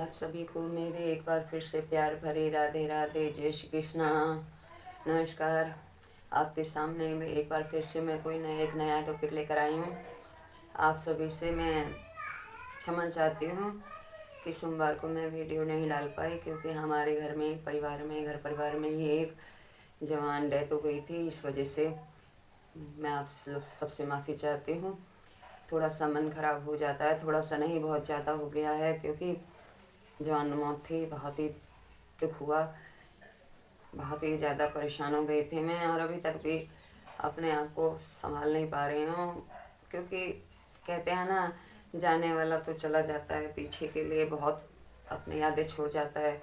आप सभी को मेरे एक बार फिर से प्यार भरी राधे राधे, जय श्री कृष्णा, नमस्कार। आपके सामने में एक बार फिर से मैं एक नया टॉपिक लेकर आई हूँ। आप सभी से मैं क्षमा चाहती हूँ कि सोमवार को मैं वीडियो नहीं डाल पाई, क्योंकि हमारे घर परिवार में ही एक जवान डेथ हो गई थी। इस वजह से मैं आप सबसे माफ़ी चाहती हूँ। थोड़ा सा मन खराब हो जाता है, थोड़ा सा नहीं, बहुत ज़्यादा हो गया है, क्योंकि जवान मौत थी। बहुत ही दुख हुआ, बहुत ही ज़्यादा परेशान हो गई थी मैं, और अभी तक भी अपने आप को संभाल नहीं पा रही हूँ। क्योंकि कहते हैं ना, जाने वाला तो चला जाता है, पीछे के लिए बहुत अपनी यादें छोड़ जाता है।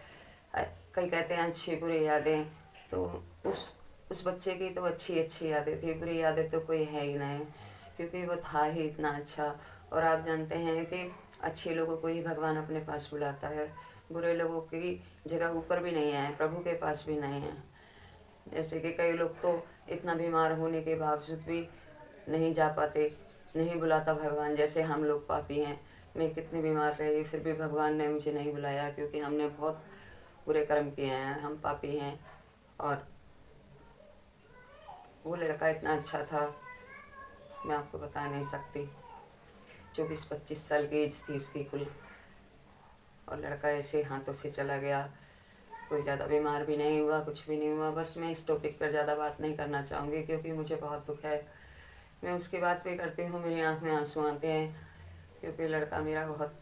कई कहते हैं अच्छी बुरी यादें, तो उस बच्चे की तो अच्छी अच्छी यादें थी, बुरी यादें तो कोई है ही नहीं, क्योंकि वो था ही इतना अच्छा। और आप जानते हैं कि अच्छे लोगों को ही भगवान अपने पास बुलाता है, बुरे लोगों की जगह ऊपर भी नहीं है, प्रभु के पास भी नहीं है। जैसे कि कई लोग तो इतना बीमार होने के बावजूद भी नहीं जा पाते, नहीं बुलाता भगवान। जैसे हम लोग पापी हैं, मैं कितनी बीमार रही फिर भी भगवान ने मुझे नहीं बुलाया, क्योंकि हमने बहुत बुरे कर्म किए हैं, हम पापी हैं। और वो लड़का इतना अच्छा था, मैं आपको बता नहीं सकती। 24-25 साल की एज थी उसकी कुल, और लड़का ऐसे हाथों से चला गया। कोई ज़्यादा बीमार भी नहीं हुआ, कुछ भी नहीं हुआ। बस मैं इस टॉपिक पर ज़्यादा बात नहीं करना चाहूँगी, क्योंकि मुझे बहुत दुख है। मैं उसकी बात भी करती हूँ, मेरी आँख में आंसू आते हैं, क्योंकि लड़का मेरा बहुत,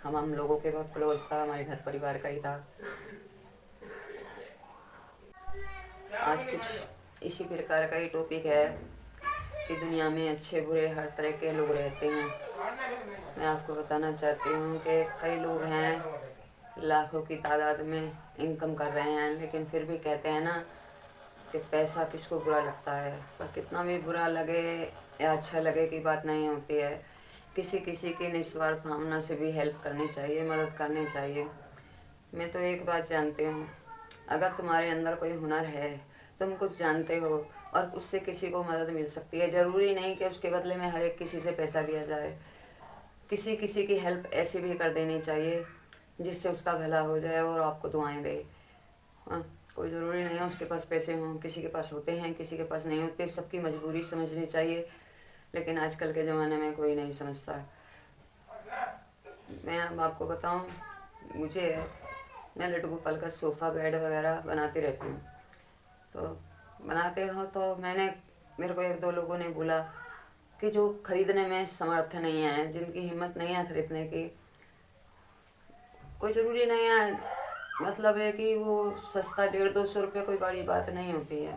हम लोगों के बहुत क्लोज था, हमारे घर परिवार का ही था। आज कुछ इसी प्रकार का ही टॉपिक है कि दुनिया में अच्छे बुरे हर तरह के लोग रहते हैं। मैं आपको बताना चाहती हूँ कि कई लोग हैं, लाखों की तादाद में इनकम कर रहे हैं, लेकिन फिर भी कहते हैं ना कि पैसा किसको बुरा लगता है। पर कितना भी बुरा लगे या अच्छा लगे की बात नहीं होती है। किसी किसी की निस्वार्थ भावना से भी हेल्प करनी चाहिए, मदद करनी चाहिए। मैं तो एक बात जानती हूँ, अगर तुम्हारे अंदर कोई हुनर है, तुम कुछ जानते हो और उससे किसी को मदद मिल सकती है, ज़रूरी नहीं कि उसके बदले में हर एक किसी से पैसा लिया जाए। किसी किसी की हेल्प ऐसी भी कर देनी चाहिए जिससे उसका भला हो जाए और आपको दुआएं दे। हाँ, कोई ज़रूरी नहीं है उसके पास पैसे हों, किसी के पास होते हैं, किसी के पास नहीं होते। सबकी मजबूरी समझनी चाहिए, लेकिन आजकल के ज़माने में कोई नहीं समझता। मैं अब आपको बताऊं, मैं लड्डू गोपाल का सोफ़ा बेड वगैरह बनाती रहती हूँ। तो बनाते हो तो मेरे को एक दो लोगों ने बोला कि जो खरीदने में समर्थ नहीं है, जिनकी हिम्मत नहीं है खरीदने की, कोई ज़रूरी नहीं है, मतलब है कि वो सस्ता 150-200 रुपये कोई बड़ी बात नहीं होती है।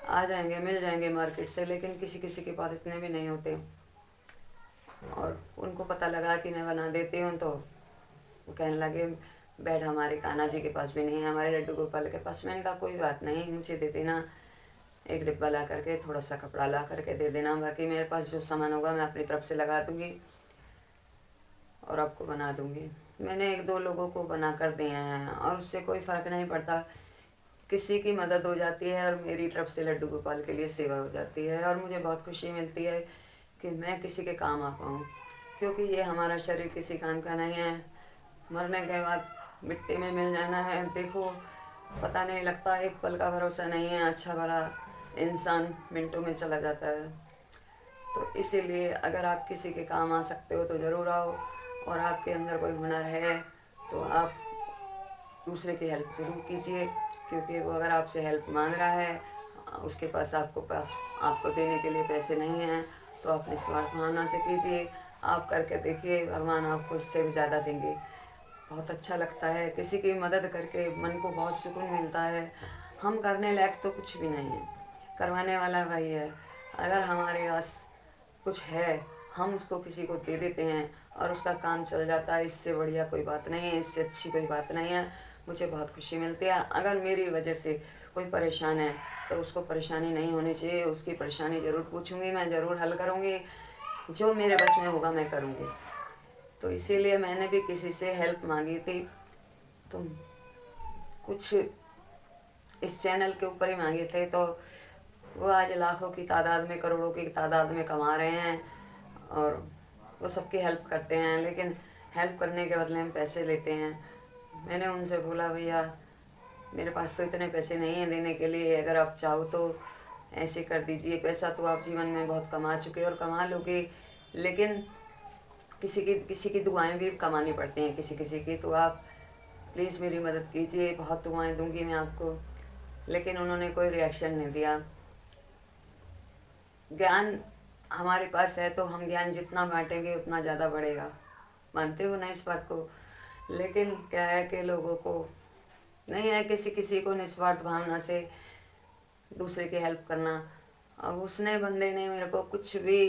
आ जाएंगे, मिल जाएंगे मार्केट से, लेकिन किसी किसी के पास इतने भी नहीं होते। और उनको पता लगा कि मैं बना देती हूँ, तो वो कहने लगे बेड हमारे कान्हा जी के पास भी नहीं है, हमारे लड्डू गोपाल के पास। मैंने कहा कोई बात नहीं, मुझे दे देना, एक डिब्बा ला करके, थोड़ा सा कपड़ा ला करके दे देना, बाकी मेरे पास जो सामान होगा मैं अपनी तरफ से लगा दूँगी और आपको बना दूँगी। मैंने एक दो लोगों को बना कर दिए हैं, और उससे कोई फ़र्क नहीं पड़ता, किसी की मदद हो जाती है और मेरी तरफ से लड्डू गोपाल के लिए सेवा हो जाती है, और मुझे बहुत खुशी मिलती है कि मैं किसी के काम आ पाऊँ। क्योंकि ये हमारा शरीर किसी काम का नहीं है, मरने के बाद मिट्टी में मिल जाना है। देखो, पता नहीं लगता, एक पल का भरोसा नहीं है, अच्छा भला इंसान मिनटों में चला जाता है। तो इसीलिए अगर आप किसी के काम आ सकते हो तो ज़रूर आओ, और आपके अंदर कोई हुनर है तो आप दूसरे की हेल्प ज़रूर कीजिए, क्योंकि वो अगर आपसे हेल्प मांग रहा है, उसके पास आपको देने के लिए पैसे नहीं हैं, तो अपनी स्वार्थ भावना से कीजिए। आप करके देखिए, भगवान आपको इससे भी ज़्यादा देंगे। बहुत अच्छा लगता है किसी की मदद करके, मन को बहुत सुकून मिलता है। हम करने लायक तो कुछ भी नहीं है, करवाने वाला वही है। अगर हमारे पास कुछ है, हम उसको किसी को दे देते हैं और उसका काम चल जाता है, इससे बढ़िया कोई बात नहीं है, इससे अच्छी कोई बात नहीं है। मुझे बहुत खुशी मिलती है। अगर मेरी वजह से कोई परेशान है तो उसको परेशानी नहीं होनी चाहिए, उसकी परेशानी ज़रूर पूछूंगी, मैं ज़रूर हल करूंगी, जो मेरे बस में होगा मैं करूंगी। तो इसीलिए मैंने भी किसी से हेल्प मांगी थी, तो कुछ इस चैनल के ऊपर ही मांगे थे, तो वो आज लाखों की तादाद में, करोड़ों की तादाद में कमा रहे हैं, और वो सबकी हेल्प करते हैं। लेकिन हेल्प करने के बदले में पैसे लेते हैं। मैंने उनसे बोला भैया मेरे पास तो इतने पैसे नहीं हैं देने के लिए, अगर आप चाहो तो ऐसे कर दीजिए। पैसा तो आप जीवन में बहुत कमा चुके और कमा लोगे, लेकिन किसी की दुआएं भी कमानी पड़ती हैं किसी किसी की, तो आप प्लीज़ मेरी मदद कीजिए, बहुत दुआएं दूंगी मैं आपको। लेकिन उन्होंने कोई रिएक्शन नहीं दिया। ज्ञान हमारे पास है तो हम ज्ञान जितना बांटेंगे उतना ज़्यादा बढ़ेगा, मानते हो ना इस बात को? लेकिन क्या है कि लोगों को नहीं है, किसी किसी को निस्वार्थ भावना से दूसरे की हेल्प करना। अब उसने बंदे ने मेरे को कुछ भी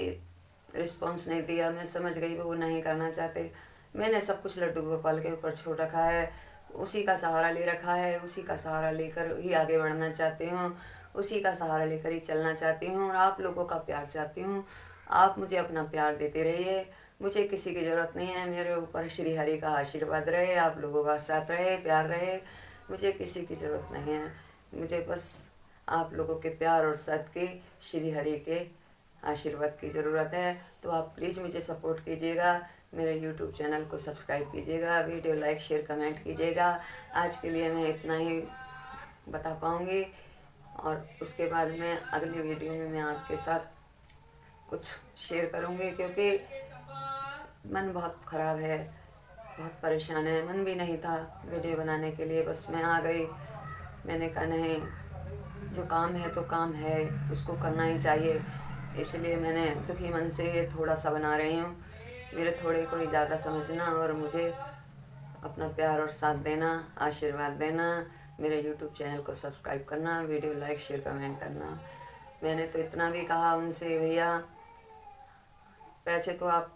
रिस्पॉन्स नहीं दिया। मैं समझ गई वो नहीं करना चाहते। मैंने सब कुछ लड्डू गोपाल के ऊपर छोड़ रखा है, उसी का सहारा ले रखा है, उसी का सहारा लेकर ही आगे बढ़ना चाहती हूँ, उसी का सहारा लेकर ही चलना चाहती हूँ और आप लोगों का प्यार चाहती हूँ। आप मुझे अपना प्यार देते रहिए, मुझे किसी की ज़रूरत नहीं है। मेरे ऊपर श्री हरि का आशीर्वाद रहे, आप लोगों का साथ रहे, प्यार रहे। मुझे किसी की ज़रूरत नहीं है, मुझे बस आप लोगों के प्यार और साथ के श्री हरि के आशीर्वाद की ज़रूरत है। तो आप प्लीज़ मुझे सपोर्ट कीजिएगा, मेरे यूट्यूब चैनल को सब्सक्राइब कीजिएगा, वीडियो लाइक शेयर कमेंट कीजिएगा। आज के लिए मैं इतना ही बता पाऊँगी और उसके बाद मैं अगली वीडियो में मैं आपके साथ कुछ शेयर करूँगी, क्योंकि मन बहुत ख़राब है, बहुत परेशान है। मन भी नहीं था वीडियो बनाने के लिए, बस मैं आ गई। मैंने कहा नहीं, जो काम है तो काम है, उसको करना ही चाहिए। इसलिए मैंने दुखी मन से ये थोड़ा सा बना रही हूँ। मेरे थोड़े को ही ज़्यादा समझना और मुझे अपना प्यार और साथ देना, आशीर्वाद देना। मेरे यूट्यूब चैनल को सब्सक्राइब करना, वीडियो लाइक शेयर कमेंट करना। मैंने तो इतना भी कहा उनसे, भैया पैसे तो आप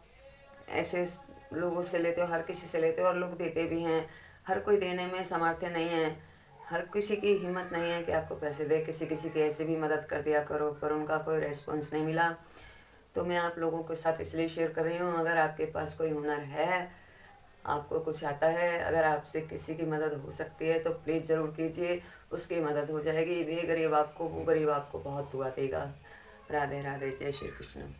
ऐसे लोगों से लेते हो, हर किसी से लेते हो और लोग देते भी हैं। हर कोई देने में समर्थ नहीं है, हर किसी की हिम्मत नहीं है कि आपको पैसे दे। किसी किसी की ऐसे भी मदद कर दिया करो, पर उनका कोई रेस्पॉन्स नहीं मिला। तो मैं आप लोगों के साथ इसलिए शेयर कर रही हूँ, अगर आपके पास कोई हुनर है, आपको कुछ आता है, अगर आपसे किसी की मदद हो सकती है तो प्लीज़ ज़रूर कीजिए, उसकी मदद हो जाएगी। वे गरीब आपको, वो गरीब आपको बहुत दुआ देगा। राधे राधे, जय श्री कृष्ण।